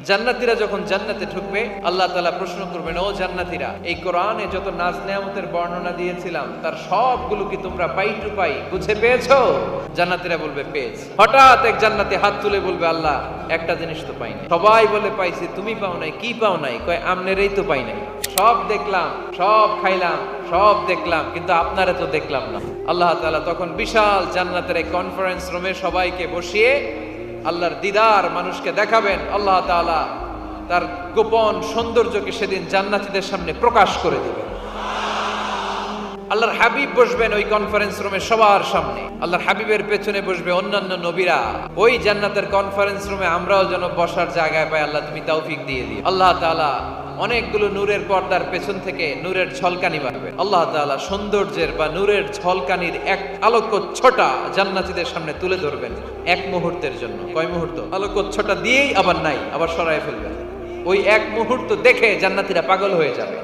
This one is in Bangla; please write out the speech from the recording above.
জান্নাতীরা যখন জান্নাতে ঢুকবে আল্লাহ তাআলা প্রশ্ন করবেন, ও জান্নাতীরা, এই কোরআনে যত নাজ নেয়ামতের বর্ণনা দিয়েছিলাম তার সবগুলো কি তোমরা পাই টু পাই বুঝে পেয়েছো? জান্নাতীরা বলবে পেয়েছি। হঠাৎ এক জান্নাতি হাত তুলে বলবে, আল্লাহ একটা জিনিস তো পাই নাই। সবাই বলে পাইছি, তুমি পাও নাই। কি পাও নাই? কয় আমনেরই তো পাই নাই। সব দেখলাম, সব খাইলাম, সব দেখলাম, কিন্তু আপনারা তো দেখলাম না। আল্লাহ তাআলা তখন বিশাল জান্নাতের এক কনফারেন্স রুমে সবাইকে বসিয়ে আল্লাহর দিদার মানুষকে দেখাবেন। আল্লাহ তাআলা তার গোপন সৌন্দর্যকে সেদিন জান্নাতীদের সামনে প্রকাশ করে দিবেন। আল্লাহর হাবিব বসবেন ওই কনফারেন্স রুমে সবার সামনে। আল্লাহর হাবিবের পেছনে বসবে অন্যান্য নবীরা। ওই জান্নাতের কনফারেন্স রুমে আমরাও যেন বসার জায়গায় পাই, আল্লাহ তুমি তৌফিক দিয়ে দিও। আল্লাহ তাআলা অনেকগুলো নূরের পর্দার পেছন থেকে নূরের ঝলকানি মারবেন। আল্লাহ তাআলা সৌন্দর্যের বা নূরের ঝলকানির এক আলোকচ্ছটা জান্নাতীদের সামনে তুলে ধরবেন এক মুহূর্তের জন্য। কয় মুহূর্ত? আলোকচ্ছটা দিয়েই আবার নাই, আবার সরায় ফেলবেন। ওই এক মুহূর্ত দেখে জান্নাতীরা পাগল হয়ে যাবে।